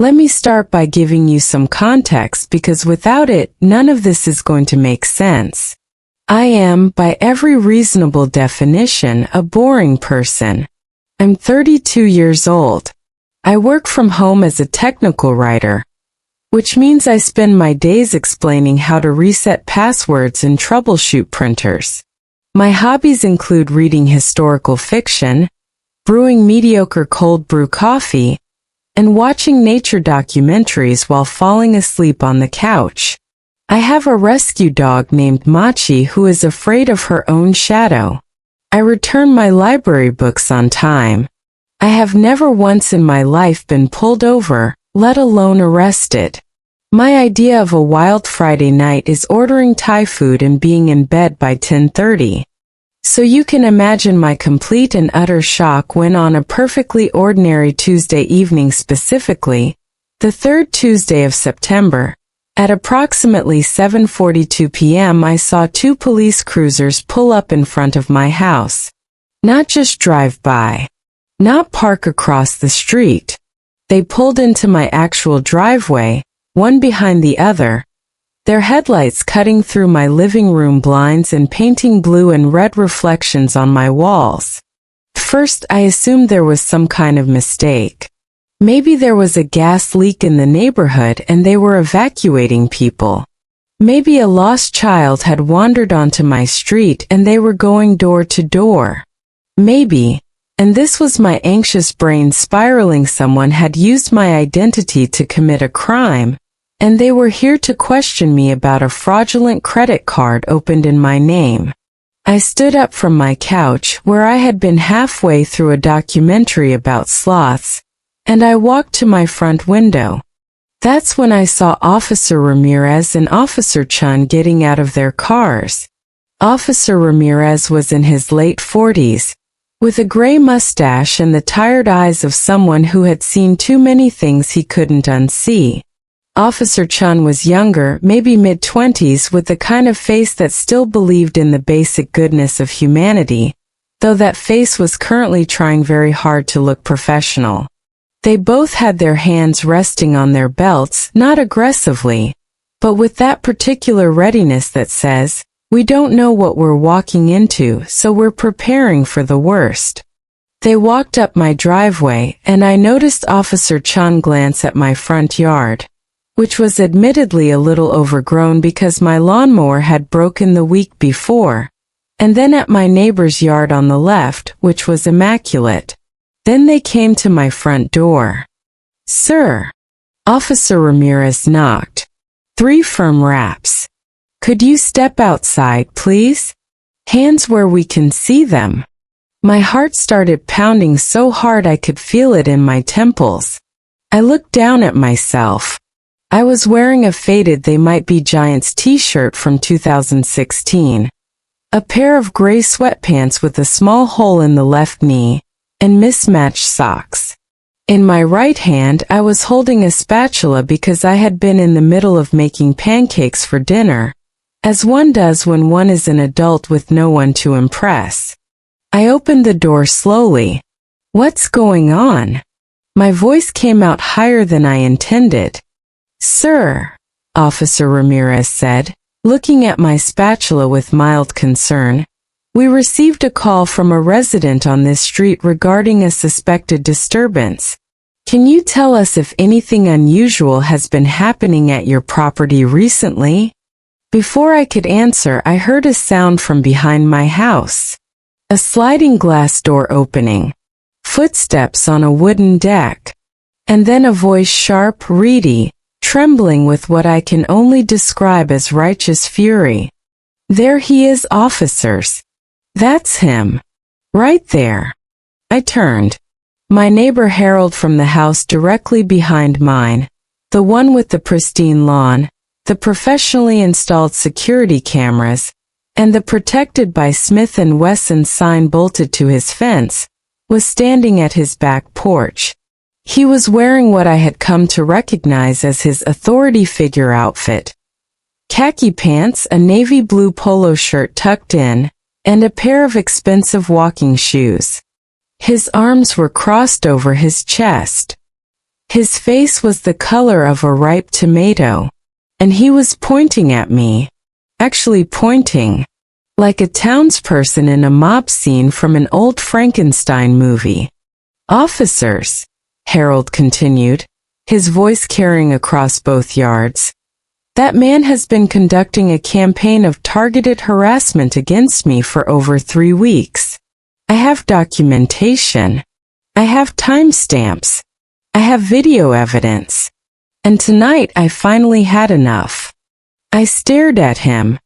Let me start by giving you some context because without it, none of this is going to make sense. I am, by every reasonable definition, a boring person. I'm 32 years old. I work from home as a technical writer, which means I spend my days explaining how to reset passwords and troubleshoot printers. My hobbies include reading historical fiction, brewing mediocre cold brew coffee, and watching nature documentaries while falling asleep on the couch. I have a rescue dog named Machi who is afraid of her own shadow. I return my library books on time. I have never once in my life been pulled over, let alone arrested. My idea of a wild Friday night is ordering Thai food and being in bed by 10:30. So you can imagine my complete and utter shock when on a perfectly ordinary Tuesday evening, specifically, the third Tuesday of September, at approximately 7:42 p.m. I saw two police cruisers pull up in front of my house. Not just drive by. Not park across the street. They pulled into my actual driveway, one behind the other, their headlights cutting through my living room blinds and painting blue and red reflections on my walls. First, I assumed there was some kind of mistake. Maybe there was a gas leak in the neighborhood and they were evacuating people. Maybe a lost child had wandered onto my street and they were going door to door. Maybe, and this was my anxious brain spiraling, someone had used my identity to commit a crime, and they were here to question me about a fraudulent credit card opened in my name. I stood up from my couch, where I had been halfway through a documentary about sloths, and I walked to my front window. That's when I saw Officer Ramirez and Officer Chun getting out of their cars. Officer Ramirez was in his late 40s, with a gray mustache and the tired eyes of someone who had seen too many things he couldn't unsee. Officer Chun was younger, maybe mid-20s, with the kind of face that still believed in the basic goodness of humanity, though that face was currently trying very hard to look professional. They both had their hands resting on their belts, not aggressively, but with that particular readiness that says, we don't know what we're walking into, so we're preparing for the worst. They walked up my driveway, and I noticed Officer Chun glance at my front yard, which was admittedly a little overgrown because my lawnmower had broken the week before, and then at my neighbor's yard on the left, which was immaculate. Then they came to my front door. Sir. Officer Ramirez knocked. 3 firm raps. Could you step outside, please? Hands where we can see them. My heart started pounding so hard I could feel it in my temples. I looked down at myself. I was wearing a faded They Might Be Giants t-shirt from 2016, a pair of gray sweatpants with a small hole in the left knee, and mismatched socks. In my right hand I was holding a spatula because I had been in the middle of making pancakes for dinner, as one does when one is an adult with no one to impress. I opened the door slowly. What's going on? My voice came out higher than I intended. Sir, Officer Ramirez said, looking at my spatula with mild concern, we received a call from a resident on this street regarding a suspected disturbance. Can you tell us if anything unusual has been happening at your property recently? Before I could answer, I heard a sound from behind my house. A sliding glass door opening. Footsteps on a wooden deck. And then a voice, sharp, reedy, trembling with what I can only describe as righteous fury. There he is, officers. That's him. Right there. I turned. My neighbor Harold from the house directly behind mine, the one with the pristine lawn, the professionally installed security cameras, and the protected by Smith & Wesson sign bolted to his fence, was standing at his back porch. He was wearing what I had come to recognize as his authority figure outfit. Khaki pants, a navy blue polo shirt tucked in, and a pair of expensive walking shoes. His arms were crossed over his chest. His face was the color of a ripe tomato, and he was pointing at me, actually pointing, like a townsperson in a mob scene from an old Frankenstein movie. "Officers," Harold continued, his voice carrying across both yards, "that man has been conducting a campaign of targeted harassment against me for over 3 weeks. I have documentation. I have timestamps. I have video evidence. And tonight I finally had enough." I stared at him.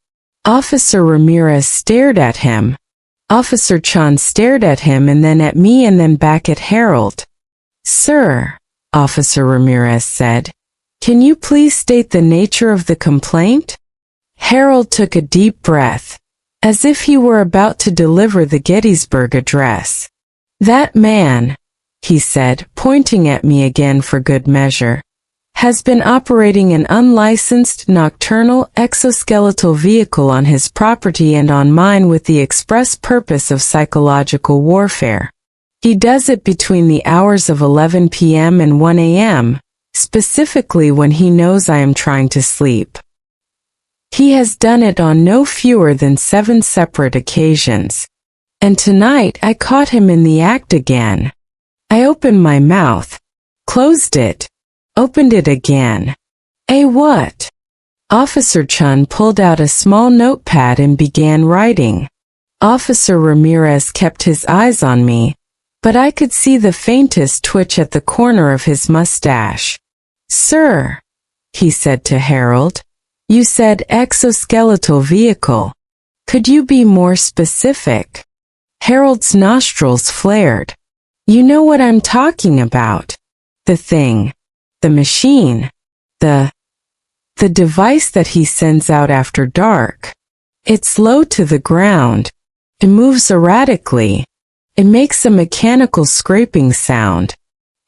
Officer Ramirez stared at him. Officer Chan stared at him and then at me and then back at Harold. "Sir," Officer Ramirez said, "can you please state the nature of the complaint?" Harold took a deep breath, as if he were about to deliver the Gettysburg Address. "That man," he said, pointing at me again for good measure, "has been operating an unlicensed nocturnal exoskeletal vehicle on his property and on mine with the express purpose of psychological warfare. He does it between the hours of 11 p.m. and 1 a.m., specifically when he knows I am trying to sleep. He has done it on no fewer than 7 separate occasions. And tonight I caught him in the act again. I opened my mouth, closed it, opened it again. What? Officer Chun pulled out a small notepad and began writing. Officer Ramirez kept his eyes on me, but I could see the faintest twitch at the corner of his mustache. "Sir," he said to Harold, "you said exoskeletal vehicle. Could you be more specific?" Harold's nostrils flared. "You know what I'm talking about. The thing. The machine. The device that he sends out after dark. It's low to the ground. It moves erratically. It makes a mechanical scraping sound.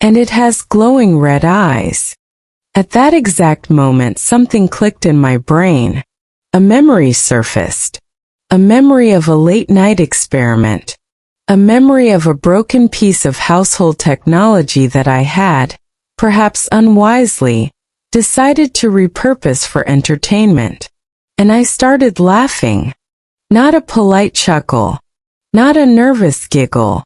And it has glowing red eyes." At that exact moment something clicked in my brain. A memory surfaced. A memory of a late-night experiment. A memory of a broken piece of household technology that I had, perhaps unwisely, decided to repurpose for entertainment. And I started laughing. Not a polite chuckle. Not a nervous giggle.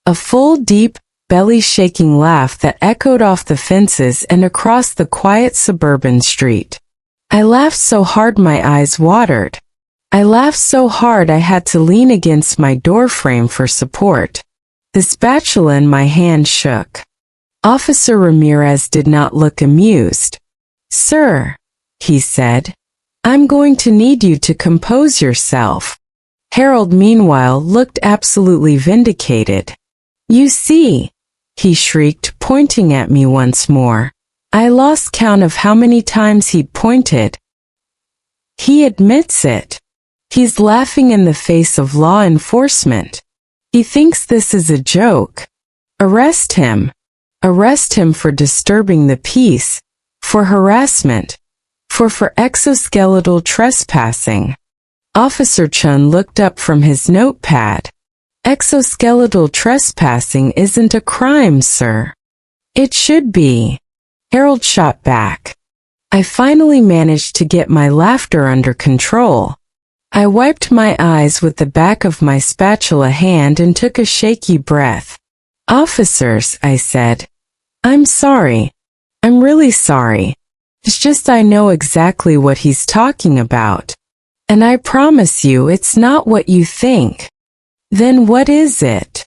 A full, deep, belly-shaking laugh that echoed off the fences and across the quiet suburban street. I laughed so hard my eyes watered. I laughed so hard I had to lean against my doorframe for support. The spatula in my hand shook. Officer Ramirez did not look amused. "Sir," he said, "I'm going to need you to compose yourself." Harold, meanwhile, looked absolutely vindicated. "You see," he shrieked, pointing at me once more. I lost count of how many times he'd pointed. "He admits it. He's laughing in the face of law enforcement. He thinks this is a joke. Arrest him. Arrest him for disturbing the peace, for harassment, for exoskeletal trespassing." Officer Chun looked up from his notepad. "Exoskeletal trespassing isn't a crime, sir." "It should be," Harold shot back. I finally managed to get my laughter under control. I wiped my eyes with the back of my spatula hand and took a shaky breath. "Officers," I said, "I'm sorry. I'm really sorry. It's just I know exactly what he's talking about. And I promise you it's not what you think." "Then what is it?"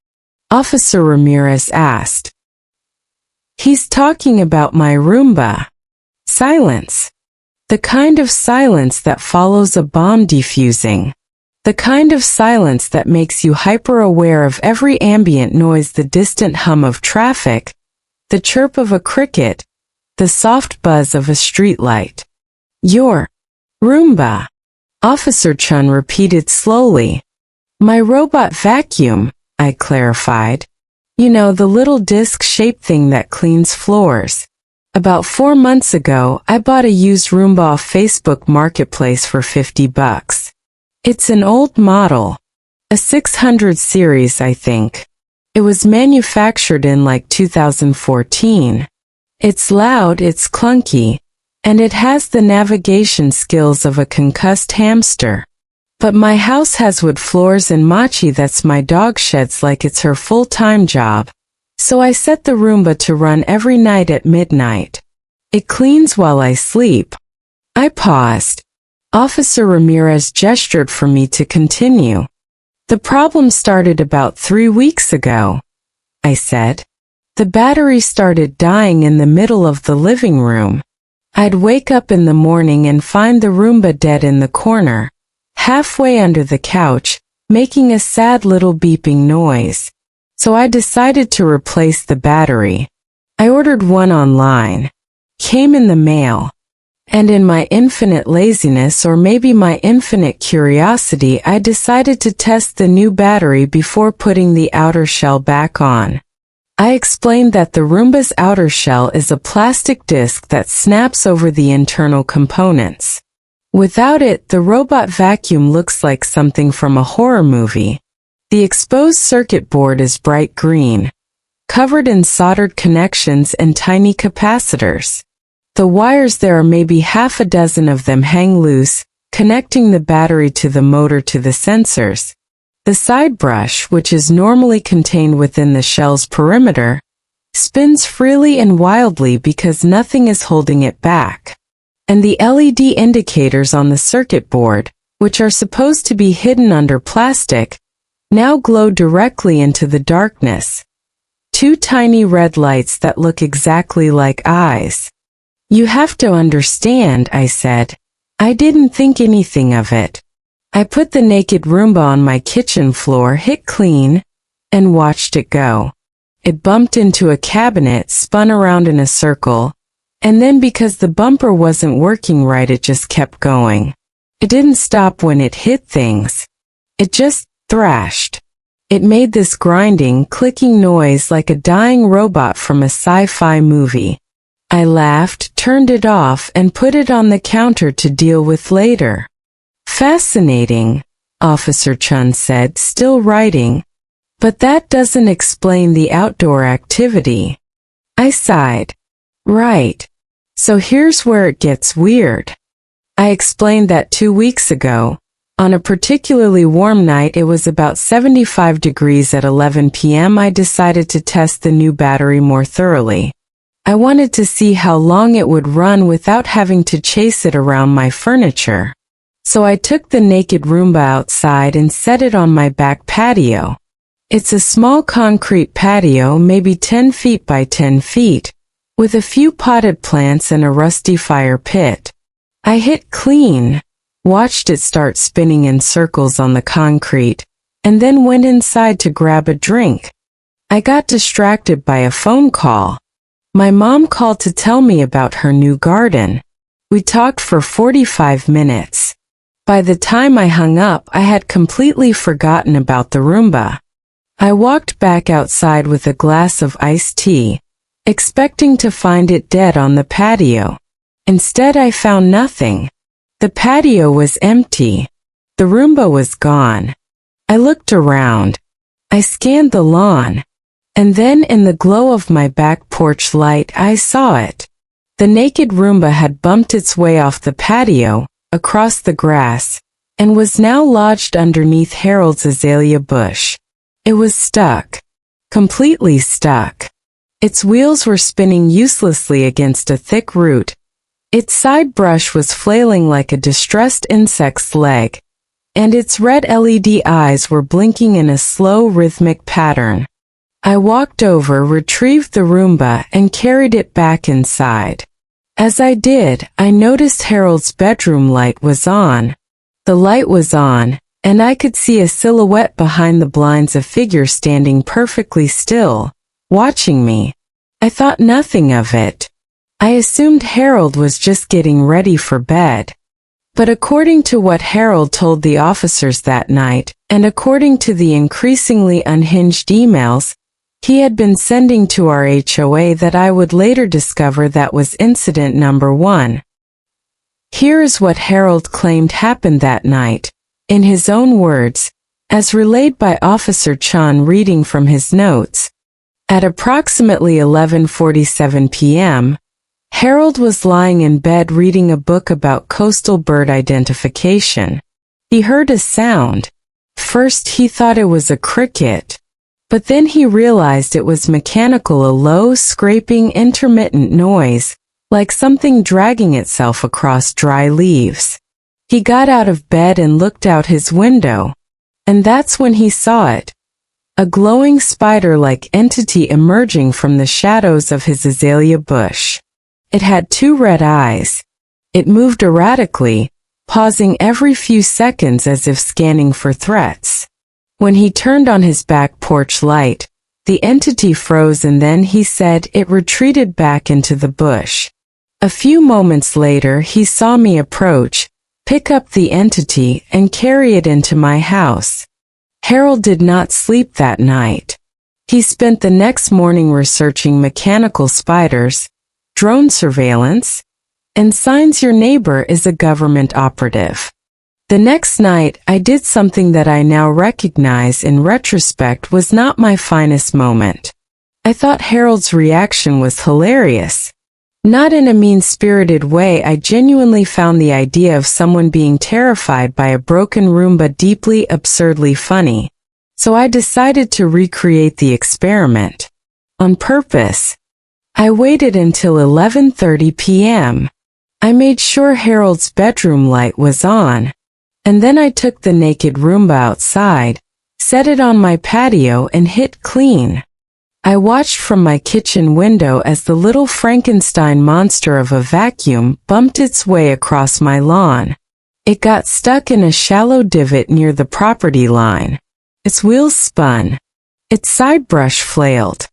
Officer Ramirez asked. "He's talking about my Roomba. Silence. The kind of silence that follows a bomb defusing. The kind of silence that makes you hyper-aware of every ambient noise, the distant hum of traffic, the chirp of a cricket, the soft buzz of a streetlight. Your Roomba," Officer Chun repeated slowly. "My robot vacuum," I clarified. "You know, the little disc-shaped thing that cleans floors. About 4 months ago, I bought a used Roomba off Facebook Marketplace for $50. It's an old model. A 600 series, I think. It was manufactured in like 2014. It's loud, it's clunky, and it has the navigation skills of a concussed hamster. But my house has wood floors and Machi, that's my dog, sheds like it's her full-time job. So I set the Roomba to run every night at midnight. It cleans while I sleep. I paused. Officer Ramirez gestured for me to continue. The problem started about 3 weeks ago, I said. The battery started dying in the middle of the living room. I'd wake up in the morning and find the Roomba dead in the corner, halfway under the couch, making a sad little beeping noise. So I decided to replace the battery. I ordered one online. Came in the mail. And in my infinite laziness, or maybe my infinite curiosity, I decided to test the new battery before putting the outer shell back on. I explained that the Roomba's outer shell is a plastic disc that snaps over the internal components. Without it, the robot vacuum looks like something from a horror movie. The exposed circuit board is bright green, covered in soldered connections and tiny capacitors. The wires, there are maybe half a dozen of them, hang loose, connecting the battery to the motor to the sensors. The side brush, which is normally contained within the shell's perimeter, spins freely and wildly because nothing is holding it back. And the LED indicators on the circuit board, which are supposed to be hidden under plastic, now glow directly into the darkness. 2 tiny red lights that look exactly like eyes. You have to understand, I said. I didn't think anything of it. I put the naked Roomba on my kitchen floor, hit clean, and watched it go. It bumped into a cabinet, spun around in a circle, and then because the bumper wasn't working right, it just kept going. It didn't stop when it hit things. It just thrashed. It made this grinding, clicking noise like a dying robot from a sci-fi movie. I laughed, turned it off, and put it on the counter to deal with later. Fascinating, Officer Chun said, still writing. But that doesn't explain the outdoor activity. I sighed. Right. So here's where it gets weird. I explained that 2 weeks ago, on a particularly warm night, it was about 75 degrees at 11 p.m., I decided to test the new battery more thoroughly. I wanted to see how long it would run without having to chase it around my furniture. So I took the naked Roomba outside and set it on my back patio. It's a small concrete patio, maybe 10 feet by 10 feet, with a few potted plants and a rusty fire pit. I hit clean, watched it start spinning in circles on the concrete, and then went inside to grab a drink. I got distracted by a phone call. My mom called to tell me about her new garden. We talked for 45 minutes. By the time I hung up, I had completely forgotten about the Roomba. I walked back outside with a glass of iced tea, expecting to find it dead on the patio. Instead, I found nothing. The patio was empty. The Roomba was gone. I looked around. I scanned the lawn. And then in the glow of my back porch light, I saw it. The naked Roomba had bumped its way off the patio, across the grass, and was now lodged underneath Harold's azalea bush. It was stuck. Completely stuck. Its wheels were spinning uselessly against a thick root. Its side brush was flailing like a distressed insect's leg, and its red LED eyes were blinking in a slow, rhythmic pattern. I walked over, retrieved the Roomba, and carried it back inside. As I did, I noticed Harold's bedroom light was on. The light was on, and I could see a silhouette behind the blinds, a figure standing perfectly still, watching me. I thought nothing of it. I assumed Harold was just getting ready for bed. But according to what Harold told the officers that night, and according to the increasingly unhinged emails he had been sending to our HOA that I would later discover, that was incident number 1. Here is what Harold claimed happened that night, in his own words, as relayed by Officer Chun reading from his notes. At approximately 11:47 p.m., Harold was lying in bed reading a book about coastal bird identification. He heard a sound. First he thought it was a cricket, but then he realized it was mechanical, a low, scraping, intermittent noise, like something dragging itself across dry leaves. He got out of bed and looked out his window, and that's when he saw it. A glowing spider-like entity emerging from the shadows of his azalea bush. It had 2 red eyes. It moved erratically, pausing every few seconds as if scanning for threats. When he turned on his back porch light, the entity froze and then he said it retreated back into the bush. A few moments later he saw me approach, pick up the entity and carry it into my house. Harold did not sleep that night. He spent the next morning researching mechanical spiders, drone surveillance, and signs your neighbor is a government operative. The next night, I did something that I now recognize in retrospect was not my finest moment. I thought Harold's reaction was hilarious. Not in a mean-spirited way, I genuinely found the idea of someone being terrified by a broken Roomba deeply, absurdly funny. So I decided to recreate the experiment. On purpose. I waited until 11:30 p.m. I made sure Harold's bedroom light was on. And then I took the naked Roomba outside, set it on my patio and hit clean. I watched from my kitchen window as the little Frankenstein monster of a vacuum bumped its way across my lawn. It got stuck in a shallow divot near the property line. Its wheels spun. Its side brush flailed.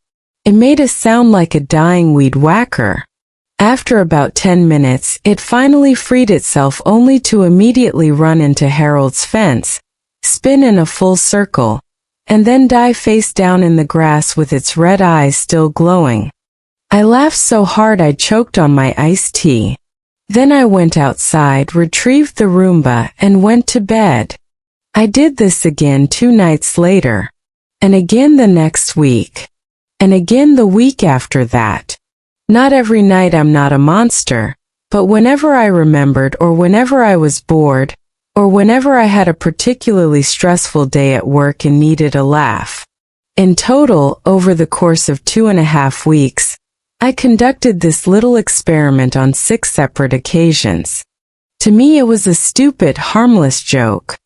It made a sound like a dying weed whacker. After about 10 minutes, it finally freed itself only to immediately run into Harold's fence, spin in a full circle, and then die face down in the grass with its red eyes still glowing. I laughed so hard I choked on my iced tea. Then I went outside, retrieved the Roomba, and went to bed. I did this again 2 nights later, and again the next week, and again the week after that. Not every night I'm not a monster, but whenever I remembered or whenever I was bored, or whenever I had a particularly stressful day at work and needed a laugh. In total, over the course of 2.5 weeks, I conducted this little experiment on 6 separate occasions. To me it was a stupid, harmless joke.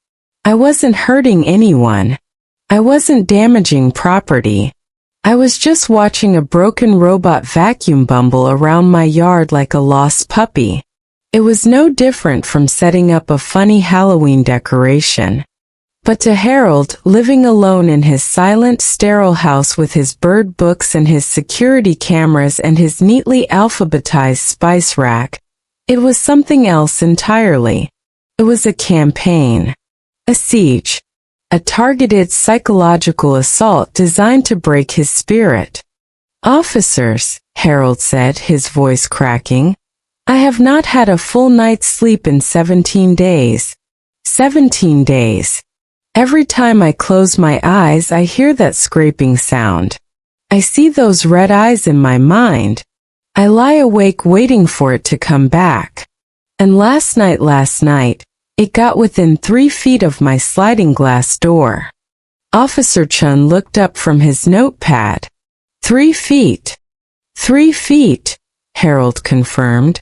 I wasn't hurting anyone. I wasn't damaging property. I was just watching a broken robot vacuum bumble around my yard like a lost puppy. It was no different from setting up a funny Halloween decoration. But to Harold, living alone in his silent, sterile house with his bird books and his security cameras and his neatly alphabetized spice rack, it was something else entirely. It was a campaign. A siege. A targeted psychological assault designed to break his spirit. "Officers," Harold said, his voice cracking, "I have not had a full night's sleep in 17 days. 17 days. Every time I close my eyes I hear that scraping sound. I see those red eyes in my mind. I lie awake waiting for it to come back. And last night, it got within 3 feet of my sliding glass door." Officer Chun looked up from his notepad. 3 feet. 3 feet, Harold confirmed.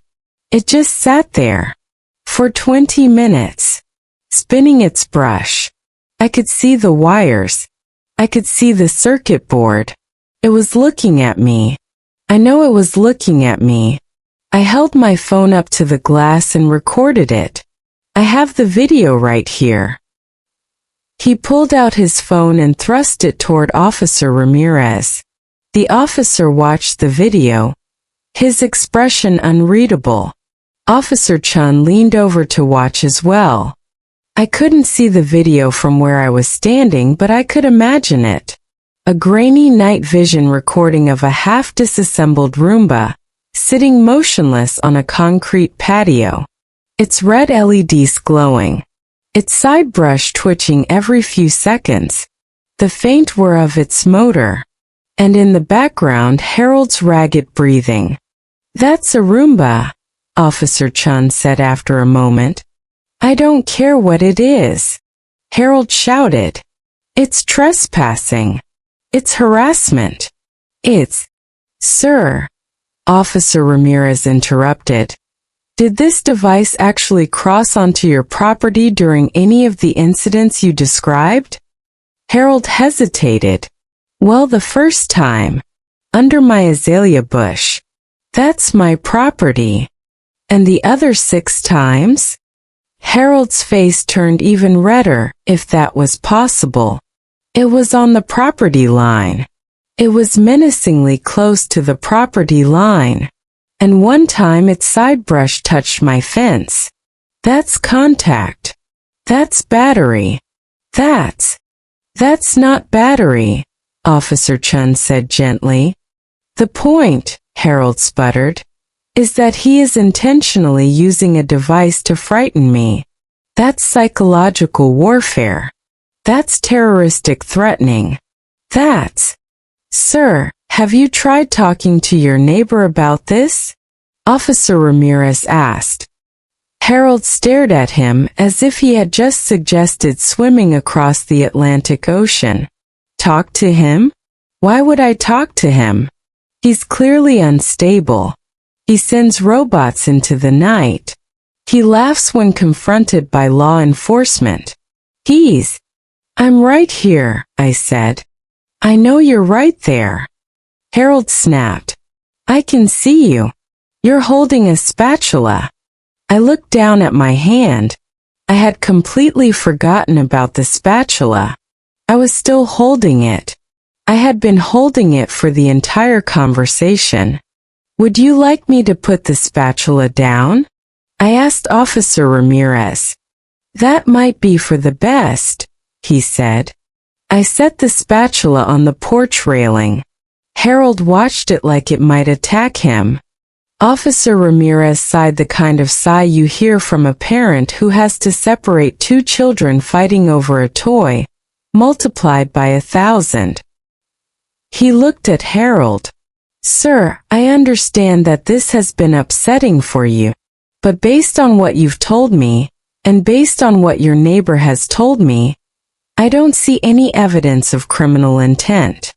It just sat there. For 20 minutes. Spinning its brush. I could see the wires. I could see the circuit board. It was looking at me. I know it was looking at me. I held my phone up to the glass and recorded it. I have the video right here. He pulled out his phone and thrust it toward Officer Ramirez. The officer watched the video, his expression unreadable. Officer Chun leaned over to watch as well. I couldn't see the video from where I was standing, but I could imagine it. A grainy night vision recording of a half-disassembled Roomba, sitting motionless on a concrete patio. Its red LEDs glowing. Its side brush twitching every few seconds. The faint whir of its motor. and in the background Harold's ragged breathing. "That's a Roomba," Officer Chun said after a moment. "I don't care what it is," Harold shouted. "It's trespassing. It's harassment. It's—" "Sir," Officer Ramirez interrupted, "did this device actually cross onto your property during any of the incidents you described?" Harold hesitated. "Well, the first time. Under my azalea bush. That's my property. And the other 6 times?" Harold's face turned even redder, if that was possible. "It was on the property line. It was menacingly close to the property line. And one time its side brush touched my fence. That's contact. That's battery. That's not battery," Officer Chun said gently. "The point," Harold sputtered, "is that he is intentionally using a device to frighten me. That's psychological warfare. That's terroristic threatening. That's—" "Sir, have you tried talking to your neighbor about this?" Officer Ramirez asked. Harold stared at him as if he had just suggested swimming across the Atlantic Ocean. "Talk to him? Why would I talk to him? He's clearly unstable. He sends robots into the night. He laughs when confronted by law enforcement. I'm right here," I said. "I know you're right there." Harold snapped. "I can see you. You're holding a spatula." I looked down at my hand. I had completely forgotten about the spatula. I was still holding it. I had been holding it for the entire conversation. "Would you like me to put the spatula down?" I asked Officer Ramirez. "That might be for the best," he said. I set the spatula on the porch railing. Harold watched it like it might attack him. Officer Ramirez sighed, the kind of sigh you hear from a parent who has to separate 2 children fighting over a toy, multiplied by 1,000. He looked at Harold. "Sir, I understand that this has been upsetting for you. But based on what you've told me, and based on what your neighbor has told me, I don't see any evidence of criminal intent.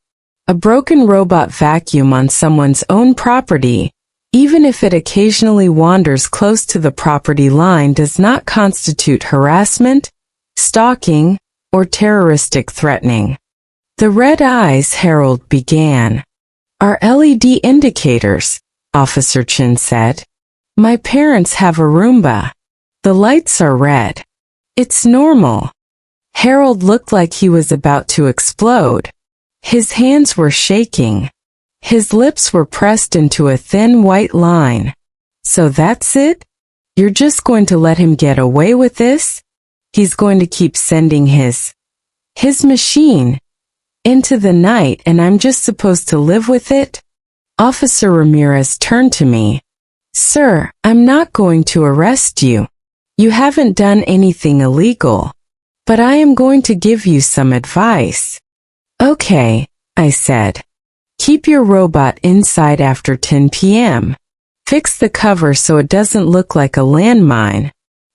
A broken robot vacuum on someone's own property, even if it occasionally wanders close to the property line, does not constitute harassment, stalking, or terroristic threatening." "The red eyes," Harold began, "are LED indicators," Officer Chin said. "My parents have a Roomba. The lights are red. It's normal." Harold looked like he was about to explode. His hands were shaking. His lips were pressed into a thin white line. "So that's it? You're just going to let him get away with this? He's going to keep sending his machine into the night and I'm just supposed to live with it?" Officer Ramirez turned to me. "Sir, I'm not going to arrest you. You haven't done anything illegal. But I am going to give you some advice." "Okay," I said. "Keep your robot inside after 10 p.m. Fix the cover so it doesn't look like a landmine.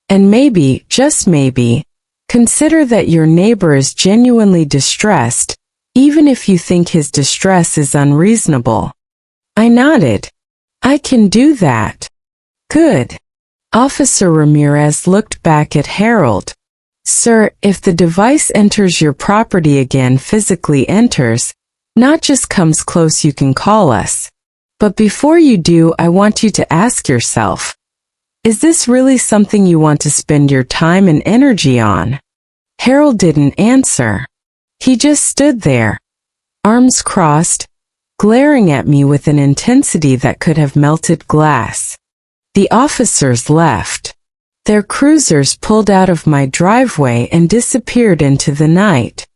And maybe, just maybe, consider that your neighbor is genuinely distressed, even if you think his distress is unreasonable." I nodded. "I can do that." "Good." Officer Ramirez looked back at Harold. "Sir, if the device enters your property again, physically enters, not just comes close, you can call us. But before you do, I want you to ask yourself, is this really something you want to spend your time and energy on?" Harold didn't answer. He just stood there, arms crossed, glaring at me with an intensity that could have melted glass. The officers left. Their cruisers pulled out of my driveway and disappeared into the night.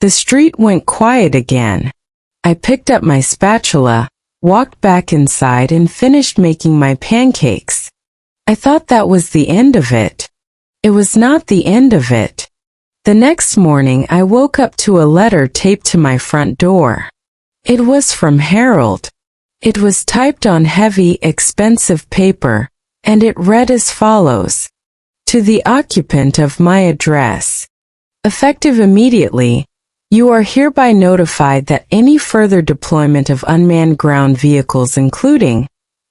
The street went quiet again. I picked up my spatula, walked back inside and finished making my pancakes. I thought that was the end of it. It was not the end of it. The next morning I woke up to a letter taped to my front door. It was from Harold. It was typed on heavy, expensive paper, and it read as follows. To the occupant of my address. Effective immediately, you are hereby notified that any further deployment of unmanned ground vehicles including,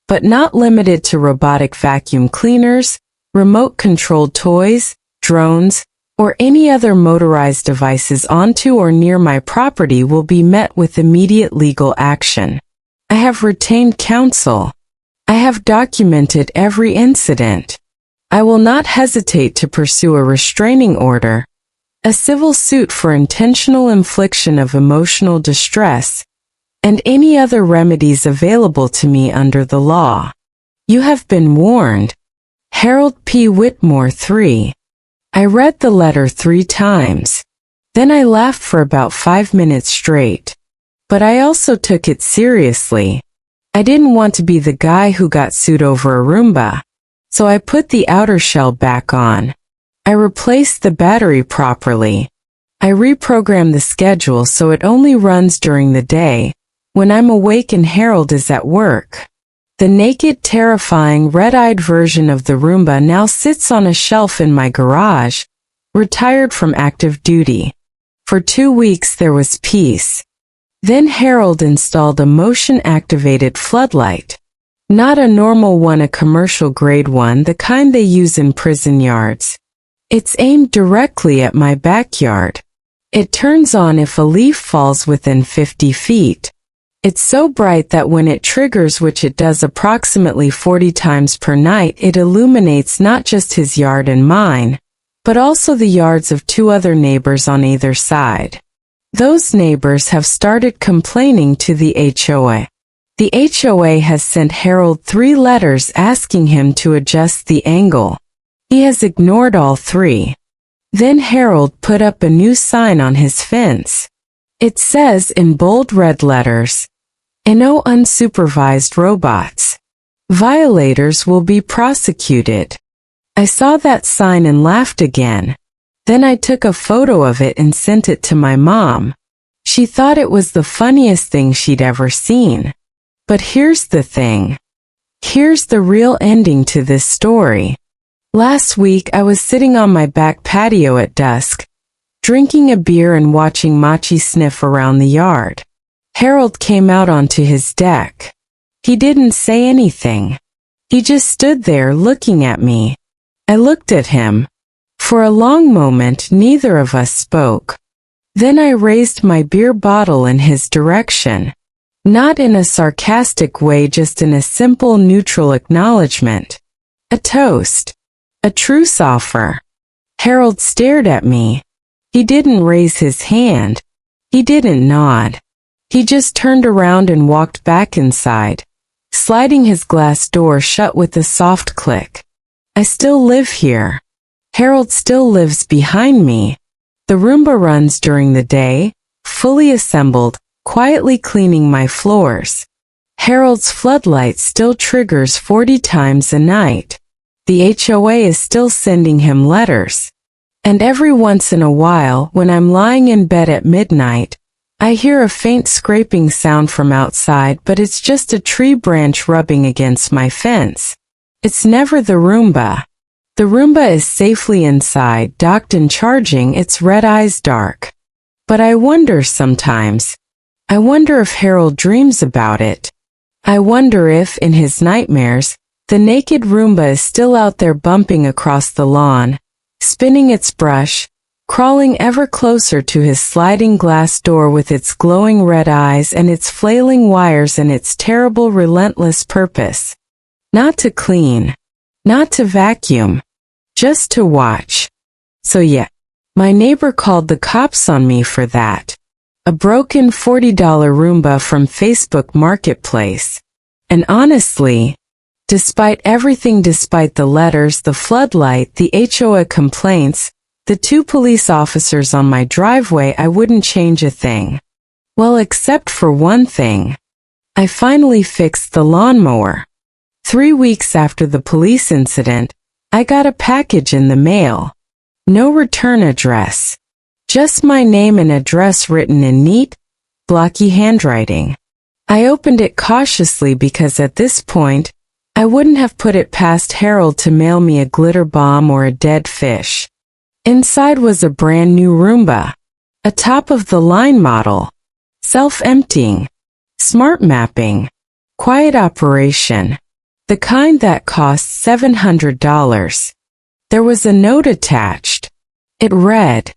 but not limited to robotic vacuum cleaners, remote-controlled toys, drones, or any other motorized devices onto or near my property will be met with immediate legal action. I have retained counsel. I have documented every incident. I will not hesitate to pursue a restraining order, a civil suit for intentional infliction of emotional distress, and any other remedies available to me under the law. You have been warned. Harold P. Whitmore 3. I read the letter 3 times. Then I laughed for about 5 minutes straight. But I also took it seriously. I didn't want to be the guy who got sued over a Roomba. So I put the outer shell back on. I replaced the battery properly. I reprogrammed the schedule so it only runs during the day, when I'm awake and Harold is at work. The naked, terrifying, red-eyed version of the Roomba now sits on a shelf in my garage, retired from active duty. For 2 weeks there was peace. Then Harold installed a motion-activated floodlight. Not a normal one, a commercial-grade one, the kind they use in prison yards. It's aimed directly at my backyard. It turns on if a leaf falls within 50 feet. It's so bright that when it triggers, which it does approximately 40 times per night, it illuminates not just his yard and mine, but also the yards of 2 other neighbors on either side. Those neighbors have started complaining to the HOA. The HOA has sent Harold 3 letters asking him to adjust the angle. He has ignored all 3. Then Harold put up a new sign on his fence. It says in bold red letters, "No unsupervised robots. Violators will be prosecuted." I saw that sign and laughed again. Then I took a photo of it and sent it to my mom. She thought it was the funniest thing she'd ever seen. But here's the thing. Here's the real ending to this story. Last week I was sitting on my back patio at dusk, drinking a beer and watching Machi sniff around the yard. Harold came out onto his deck. He didn't say anything. He just stood there looking at me. I looked at him. For a long moment neither of us spoke. Then I raised my beer bottle in his direction. Not in a sarcastic way, just in a simple neutral acknowledgement. A toast. A truce offer. Harold stared at me. He didn't raise his hand. He didn't nod. He just turned around and walked back inside, sliding his glass door shut with a soft click. I still live here. Harold still lives behind me. The Roomba runs during the day, fully assembled, quietly cleaning my floors. Harold's floodlight still triggers 40 times a night. The HOA is still sending him letters. And every once in a while, when I'm lying in bed at midnight, I hear a faint scraping sound from outside, but it's just a tree branch rubbing against my fence. It's never the Roomba. The Roomba is safely inside, docked and charging, its red eyes dark. But I wonder sometimes. I wonder if Harold dreams about it. I wonder if, in his nightmares, the naked Roomba is still out there bumping across the lawn, spinning its brush, crawling ever closer to his sliding glass door with its glowing red eyes and its flailing wires and its terrible, relentless purpose. Not to clean. Not to vacuum. Just to watch. So yeah, my neighbor called the cops on me for that. A broken $40 Roomba from Facebook Marketplace. And honestly, despite everything, despite the letters, the floodlight, the HOA complaints, the 2 police officers on my driveway, I wouldn't change a thing. Well, except for one thing. I finally fixed the lawnmower. 3 weeks after the police incident, I got a package in the mail. No return address. Just my name and address written in neat, blocky handwriting. I opened it cautiously because at this point, I wouldn't have put it past Harold to mail me a glitter bomb or a dead fish. Inside was a brand new Roomba, a top-of-the-line model, self-emptying, smart mapping, quiet operation, the kind that costs $700. There was a note attached. It read,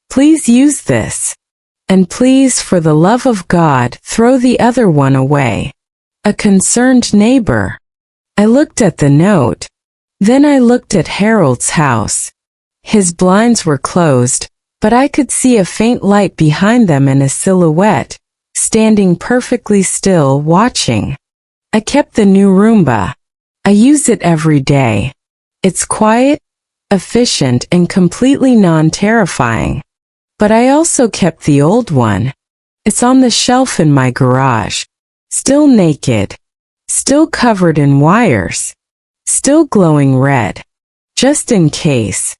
"Please use this. And please, for the love of God, throw the other one away. A concerned neighbor." I looked at the note. Then I looked at Harold's house. His blinds were closed, but I could see a faint light behind them and a silhouette, standing perfectly still, watching. I kept the new Roomba. I use it every day. It's quiet, efficient, and completely non-terrifying. But I also kept the old one. It's on the shelf in my garage. Still naked. Still covered in wires. Still glowing red. Just in case.